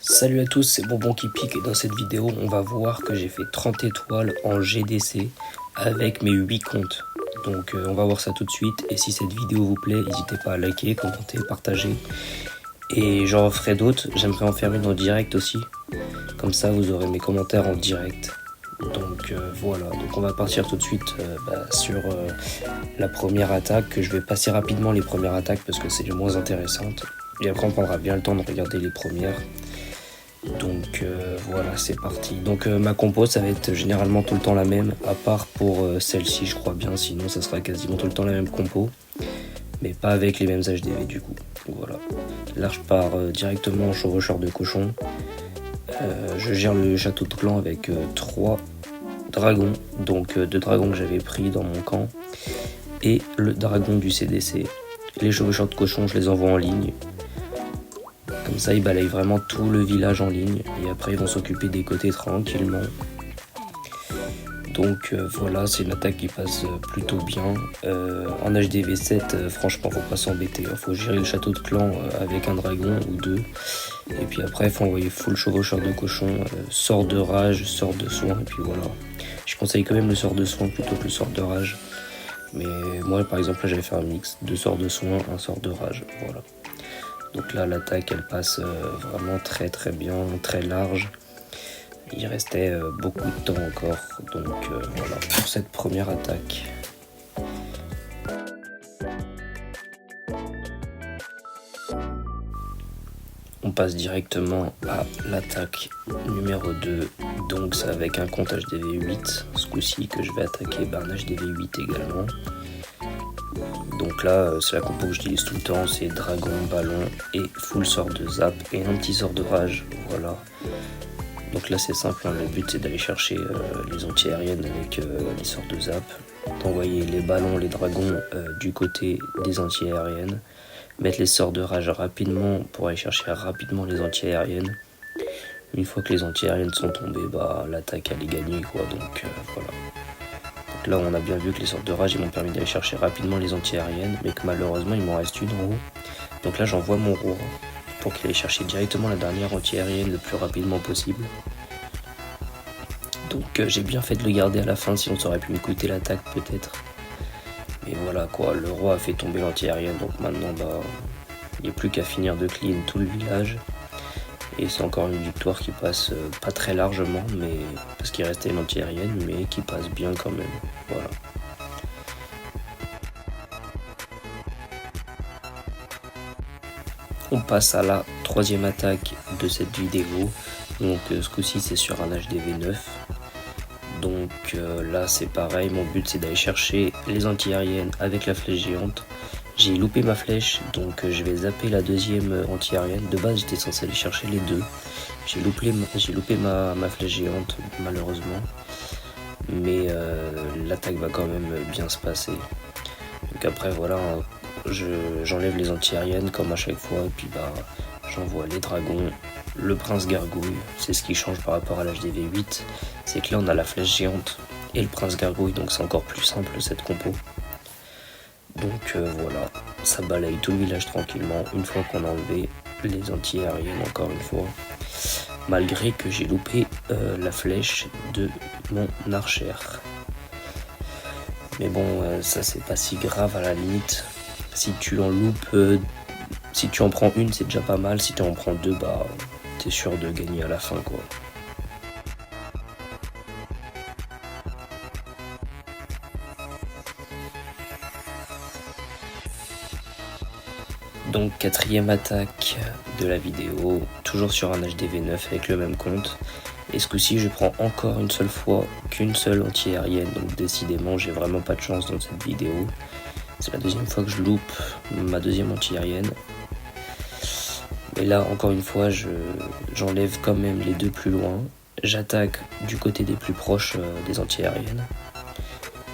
Salut à tous, c'est Bonbon qui pique et dans cette vidéo on va voir que j'ai fait 30 étoiles en GDC avec mes 8 comptes. Donc on va voir ça tout de suite et si cette vidéo vous plaît, n'hésitez pas à liker, commenter, partager. Et j'en ferai d'autres, j'aimerais en faire une en direct aussi. Comme ça vous aurez mes commentaires en direct. Donc voilà, donc on va partir tout de suite sur la première attaque. Je vais passer rapidement les premières attaques parce que c'est les moins intéressantes. Et après on prendra bien le temps de regarder les premières. Donc voilà, c'est parti. Donc ma compo, ça va être généralement tout le temps la même, à part pour celle-ci, je crois bien. Sinon, ça sera quasiment tout le temps la même compo, mais pas avec les mêmes HDV du coup. Donc, voilà. Là, je pars directement en chevaucheur de cochon. Je gère le château de clan avec 3 dragons, donc 2 dragons que j'avais pris dans mon camp, et le dragon du CDC. Les chevaucheurs de cochon, je les envoie en ligne. Comme ça, ils balayent vraiment tout le village en ligne et après ils vont s'occuper des côtés tranquillement. Donc voilà, c'est une attaque qui passe plutôt bien. En HDV 7, franchement, faut pas s'embêter. Faut gérer le château de clan avec un dragon ou 2. Et puis après, il faut envoyer full chevaucheur de cochon, sort de rage, sort de soin. Et puis voilà. Je conseille quand même le sort de soin plutôt que le sort de rage. Mais moi, par exemple, là, j'avais fait un mix. 2 sorts de soin, un sort de rage. Voilà. Donc là, l'attaque, elle passe vraiment très très bien, très large. Il restait beaucoup de temps encore. Donc voilà, pour cette première attaque. On passe directement à l'attaque numéro 2. Donc c'est avec un compte HDV 8. Ce coup-ci que je vais attaquer un HDV 8 également. Donc là, c'est la compo que j'utilise tout le temps, c'est dragon, ballon et full sort de zap et un petit sort de rage, voilà. Donc là c'est simple, hein, le but c'est d'aller chercher les anti-aériennes avec les sorts de zap, d'envoyer les ballons, les dragons du côté des anti-aériennes, mettre les sorts de rage rapidement pour aller chercher rapidement les anti-aériennes. Une fois que les anti-aériennes sont tombées, l'attaque elle est gagnée quoi, donc voilà. Là on a bien vu que les sorts de rage ils m'ont permis d'aller chercher rapidement les anti-aériennes, mais que malheureusement il m'en reste une en haut. Donc là j'envoie mon roux pour qu'il aille chercher directement la dernière anti-aérienne le plus rapidement possible. Donc j'ai bien fait de le garder à la fin, sinon ça aurait pu me coûter l'attaque peut-être. Mais voilà quoi, le roi a fait tomber l'anti-aérienne, donc maintenant il n'y a plus qu'à finir de clean tout le village. Et c'est encore une victoire qui passe pas très largement, mais parce qu'il restait une anti-aérienne, mais qui passe bien quand même. Voilà. On passe à la troisième attaque de cette vidéo. Donc ce coup-ci c'est sur un HDV 9. Donc là c'est pareil, mon but c'est d'aller chercher les anti-aériennes avec la flèche géante. J'ai loupé ma flèche, donc je vais zapper la deuxième anti-aérienne. De base j'étais censé aller chercher les deux. J'ai loupé ma flèche géante malheureusement. Mais l'attaque va quand même bien se passer. Donc après voilà, j'enlève les anti-aériennes comme à chaque fois. Et puis j'envoie les dragons, le prince gargouille. C'est ce qui change par rapport à l'HDV 8. C'est que là on a la flèche géante et le prince gargouille. Donc c'est encore plus simple cette compo. Donc voilà, ça balaye tout le village tranquillement une fois qu'on a enlevé les anti-aériennes encore une fois. Malgré que j'ai loupé la flèche de mon archer. Mais bon, ça c'est pas si grave à la limite. Si tu en loupes, si tu en prends une c'est déjà pas mal. Si tu en prends deux, t'es sûr de gagner à la fin quoi. Donc quatrième attaque de la vidéo, toujours sur un HDV 9 avec le même compte. Et ce coup-ci je prends encore une seule fois qu'une seule anti-aérienne, donc décidément j'ai vraiment pas de chance dans cette vidéo. C'est la deuxième fois que je loupe ma deuxième anti-aérienne. Et là encore une fois j'enlève quand même les deux plus loin. J'attaque du côté des plus proches des anti-aériennes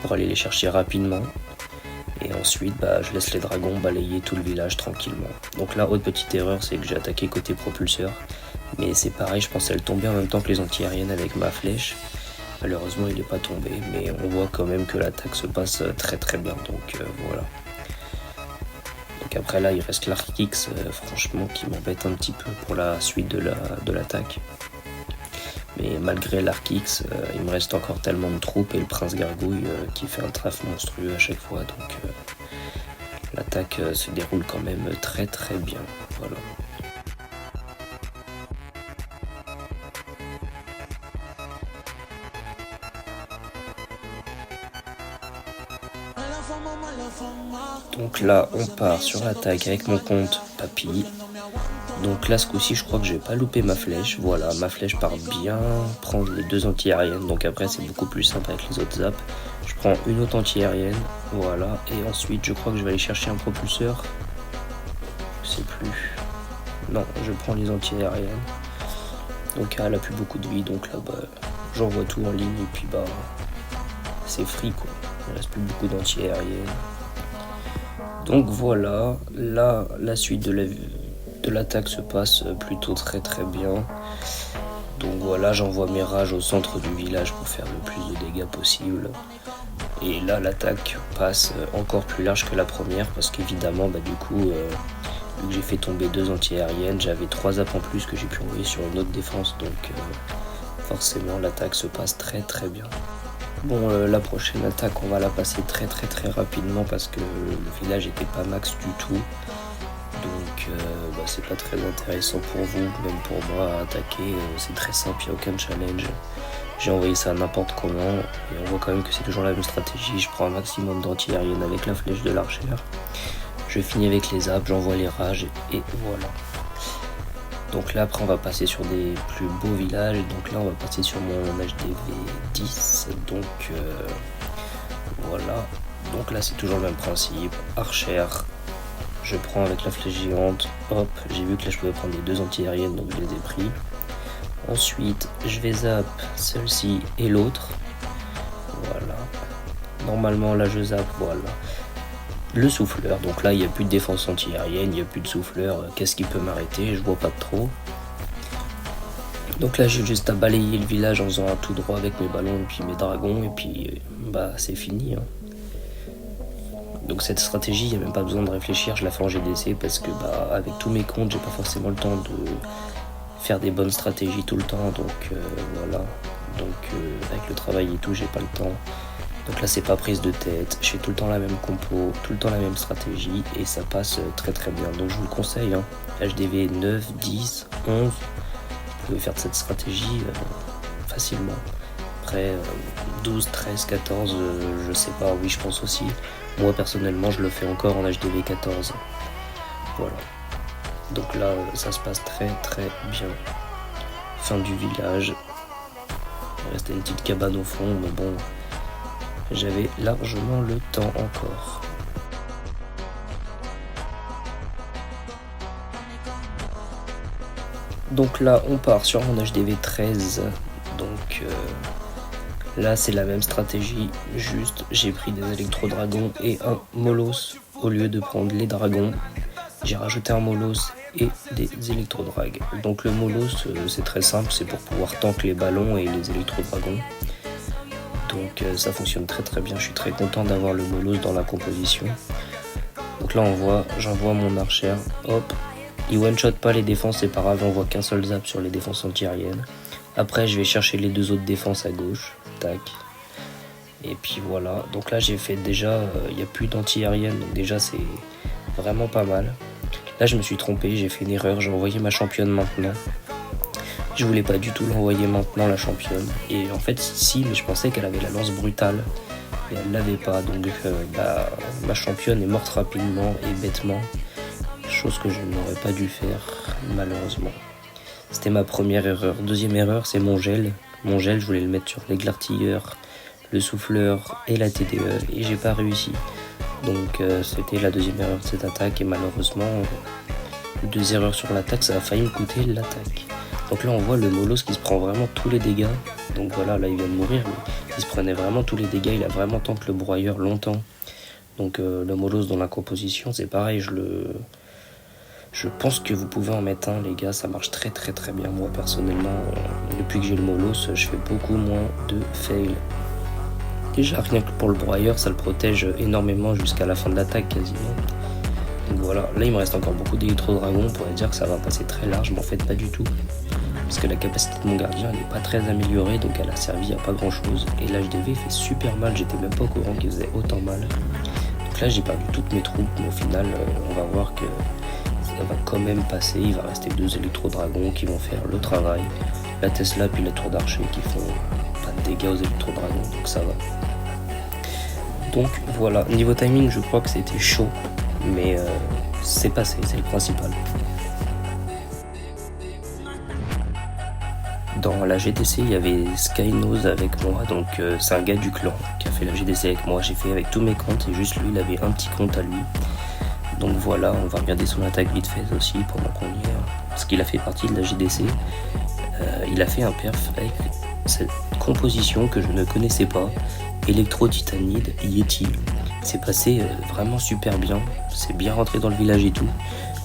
pour aller les chercher rapidement. Et ensuite, je laisse les dragons balayer tout le village tranquillement. Donc là, autre petite erreur, c'est que j'ai attaqué côté propulseur. Mais c'est pareil, je pensais le tomber en même temps que les anti-aériennes avec ma flèche. Malheureusement, il n'est pas tombé. Mais on voit quand même que l'attaque se passe très très bien. Donc voilà. Donc après là il reste l'Arc X, franchement qui m'embête un petit peu pour la suite de l'attaque. Mais malgré l'Arc X, il me reste encore tellement de troupes et le Prince Gargouille qui fait un trèfle monstrueux à chaque fois. Donc l'attaque se déroule quand même très très bien. Voilà. Donc là on part sur l'attaque avec mon compte Papy. Donc là ce coup-ci je crois que je vais pas louper ma flèche. Voilà, ma flèche part bien prendre les 2 anti-aériennes. Donc après c'est beaucoup plus simple avec les autres zaps. Je prends une autre anti-aérienne. Voilà. Et ensuite je crois que je vais aller chercher un propulseur. Je sais plus. Non, je prends les anti-aériennes. Donc elle a plus beaucoup de vie. Donc là j'envoie tout en ligne. Et puis c'est free quoi. Il reste plus beaucoup d'anti-aériennes. Donc voilà, là la suite de l'attaque se passe plutôt très très bien. Donc voilà, j'envoie mes rages au centre du village pour faire le plus de dégâts possible. Et là l'attaque passe encore plus large que la première parce qu'évidemment du coup vu que j'ai fait tomber 2 anti-aériennes, j'avais 3 zaps en plus que j'ai pu envoyer sur une autre défense. Donc forcément l'attaque se passe très très bien. Bon, la prochaine attaque, on va la passer très très très rapidement parce que le village était pas max du tout. Donc c'est pas très intéressant pour vous, même pour moi à attaquer. C'est très simple, il n'y a aucun challenge. J'ai envoyé ça à n'importe comment et on voit quand même que c'est toujours la même stratégie. Je prends un maximum d'anti-aérienne avec la flèche de l'archère. Je finis avec les zaps, j'envoie les rages et voilà. Donc là après on va passer sur des plus beaux villages. Donc là on va passer sur mon HDV 10. Donc voilà. Donc là c'est toujours le même principe. Archère. Je prends avec la flèche géante. Hop, j'ai vu que là je pouvais prendre les 2 anti-aériennes donc je les ai pris. Ensuite je vais zap celle-ci et l'autre. Voilà. Normalement là je zappe, voilà. Le souffleur, donc là il n'y a plus de défense anti-aérienne, il n'y a plus de souffleur, qu'est-ce qui peut m'arrêter? Je vois pas de trop. Donc là j'ai juste à balayer le village en faisant un tout droit avec mes ballons et puis mes dragons et puis c'est fini. Donc cette stratégie, il n'y a même pas besoin de réfléchir, je la fais en GDC parce que avec tous mes comptes j'ai pas forcément le temps de faire des bonnes stratégies tout le temps, donc voilà. Donc avec le travail et tout j'ai pas le temps. Donc là c'est pas prise de tête, je fais tout le temps la même compo, tout le temps la même stratégie et ça passe très très bien. Donc je vous le conseille, HDV 9, 10, 11, vous pouvez faire de cette stratégie facilement. Après 12, 13, 14, je sais pas, oui je pense aussi. Moi personnellement je le fais encore en HDV 14. Voilà. Donc là ça se passe très très bien. Fin du village. Il restait une petite cabane au fond, mais bon. J'avais largement le temps encore. Donc là on part sur mon HDV 13. Donc là c'est la même stratégie, juste j'ai pris des électro-dragons et un molos au lieu de prendre les dragons. J'ai rajouté un molos et des électro-drags. Donc le molos c'est très simple, c'est pour pouvoir tank les ballons et les électro-dragons. Donc ça fonctionne très très bien, je suis très content d'avoir le molos dans la composition. Donc là j'envoie mon archère, hop, il one shot pas les défenses, c'est pas grave, j'envoie qu'un seul zap sur les défenses anti-aériennes. Après je vais chercher les 2 autres défenses à gauche, tac. Et puis voilà, donc là j'ai fait déjà, il n'y a plus d'anti-aérienne, donc déjà c'est vraiment pas mal. Là je me suis trompé, j'ai fait une erreur, j'ai envoyé ma championne maintenant. Je voulais pas du tout l'envoyer maintenant la championne. Et en fait si, mais je pensais qu'elle avait la lance brutale. Et elle l'avait pas, donc ma championne est morte rapidement et bêtement. Chose que je n'aurais pas dû faire, malheureusement. C'était ma première erreur. Deuxième erreur, c'est mon gel. Mon gel, je voulais le mettre sur l'aigle artilleur, le souffleur et la TDE. Et j'ai pas réussi. Donc c'était la deuxième erreur de cette attaque. Et malheureusement, 2 erreurs sur l'attaque, ça a failli me coûter l'attaque. Donc là on voit le molos qui se prend vraiment tous les dégâts. Donc voilà, là il vient de mourir, mais il se prenait vraiment tous les dégâts. Il a vraiment tank le broyeur longtemps. Donc le molos dans la composition c'est pareil, je pense que vous pouvez en mettre un les gars, ça marche très très très bien. Moi personnellement, depuis que j'ai le molos, je fais beaucoup moins de fail. Déjà rien que pour le broyeur, ça le protège énormément jusqu'à la fin de l'attaque quasiment. Donc voilà. voilà, là il me reste encore beaucoup d'électro-dragons. On pourrait dire que ça va passer très large, mais en fait pas du tout. Parce que la capacité de mon gardien elle n'est pas très améliorée, donc elle a servi à pas grand chose. Et l'HDV fait super mal, j'étais même pas au courant qu'il faisait autant mal. Donc là j'ai perdu toutes mes troupes, mais au final on va voir que ça va quand même passer. Il va rester 2 électro-dragons qui vont faire le travail. La Tesla puis la tour d'archer qui font pas de dégâts aux électro-dragons, donc ça va. Donc voilà, niveau timing je crois que c'était chaud, mais c'est passé, c'est le principal. Dans la GDC, il y avait Skynose avec moi, donc c'est un gars du clan qui a fait la GDC avec moi. J'ai fait avec tous mes comptes et juste lui, il avait un petit compte à lui. Donc voilà, on va regarder son attaque vite fait aussi pendant qu'on y est, parce qu'il a fait partie de la GDC. Il a fait un perf avec cette composition que je ne connaissais pas, Électro-Titanide Yeti. C'est passé vraiment super bien, c'est bien rentré dans le village et tout.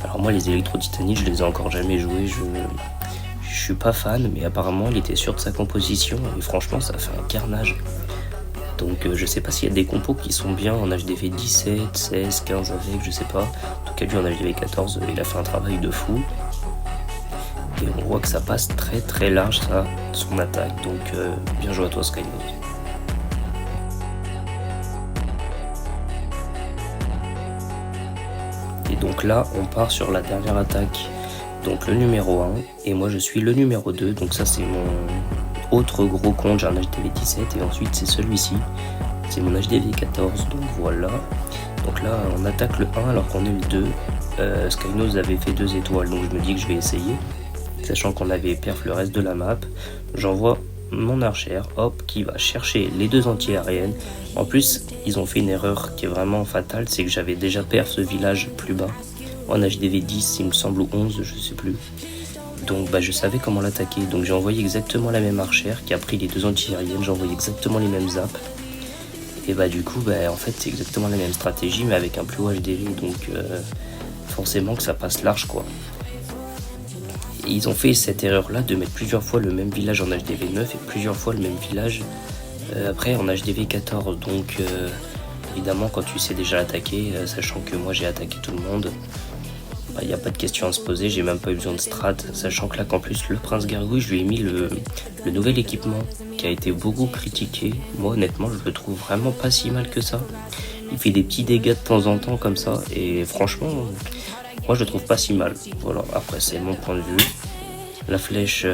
Alors moi les Électro-Titanides, je les ai encore jamais joués, je suis pas fan, mais apparemment il était sûr de sa composition et franchement ça fait un carnage. Donc je sais pas s'il y a des compos qui sont bien en HDV 17, 16, 15 avec, je sais pas. En tout cas lui en HDV 14 il a fait un travail de fou. Et on voit que ça passe très très large ça, son attaque, donc bien joué à toi Skynose. Et donc là on part sur la dernière attaque, donc le numéro 1, et moi je suis le numéro 2, donc ça c'est mon autre gros compte, j'ai un HDV 17 et ensuite c'est celui-ci, c'est mon HDV 14, donc voilà. Donc là on attaque le 1 alors qu'on est le 2, Skynose avait fait 2 étoiles, donc je me dis que je vais essayer. Sachant qu'on avait perf le reste de la map, j'envoie mon archer, hop, qui va chercher les 2 anti-aériennes. En plus, ils ont fait une erreur qui est vraiment fatale, c'est que j'avais déjà perf ce village plus bas, en HDV 10, il me semble, ou 11, je sais plus. Donc je savais comment l'attaquer, donc j'ai envoyé exactement la même archère qui a pris les 2 anti-aériennes, j'ai envoyé exactement les mêmes zaps. Et du coup, en fait, c'est exactement la même stratégie, mais avec un plus haut HDV, donc forcément que ça passe large, quoi. Ils ont fait cette erreur là de mettre plusieurs fois le même village en HDV 9 et plusieurs fois le même village après en HDV 14, donc évidemment quand tu sais déjà attaquer, sachant que moi j'ai attaqué tout le monde, il n'y a pas de question à se poser, j'ai même pas eu besoin de strat, sachant que là qu'en plus le prince gargouille je lui ai mis le nouvel équipement qui a été beaucoup critiqué. Moi honnêtement je le trouve vraiment pas si mal que ça, il fait des petits dégâts de temps en temps comme ça et franchement moi je le trouve pas si mal. Voilà, après c'est mon point de vue. La flèche,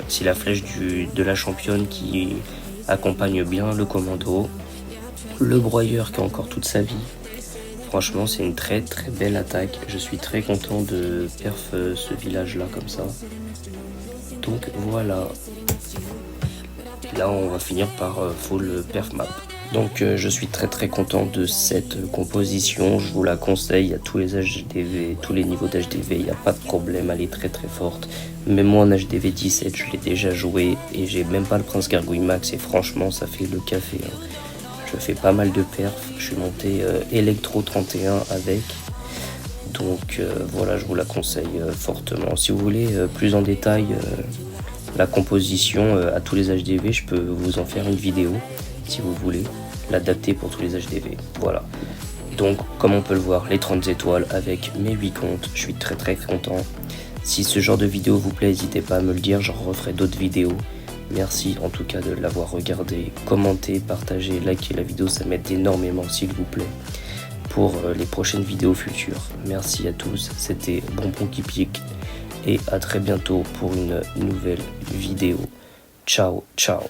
c'est la flèche de la championne qui accompagne bien le commando. Le broyeur qui a encore toute sa vie. Franchement c'est une très très belle attaque. Je suis très content de perf ce village là comme ça. Donc voilà. Là on va finir par full perf map. Donc je suis très très content de cette composition, je vous la conseille à tous les HDV, tous les niveaux d'HDV, il n'y a pas de problème, elle est très très forte. Même moi en HDV 17 je l'ai déjà joué et j'ai même pas le prince gargouille max et franchement ça fait le café. Je fais pas mal de perfs, je suis monté Electro 31 avec, donc voilà je vous la conseille fortement. Si vous voulez plus en détail la composition à tous les HDV, je peux vous en faire une vidéo. Si vous voulez l'adapter pour tous les HDV, voilà. Donc comme on peut le voir, les 30 étoiles avec mes 8 comptes, je suis très très content. Si ce genre de vidéo vous plaît, n'hésitez pas à me le dire, j'en referai d'autres vidéos. Merci en tout cas de l'avoir regardé, commentez, partagez, likez la vidéo, ça m'aide énormément s'il vous plaît pour les prochaines vidéos futures. Merci à tous, c'était Bonbon qui pique et à très bientôt pour une nouvelle vidéo. Ciao, ciao.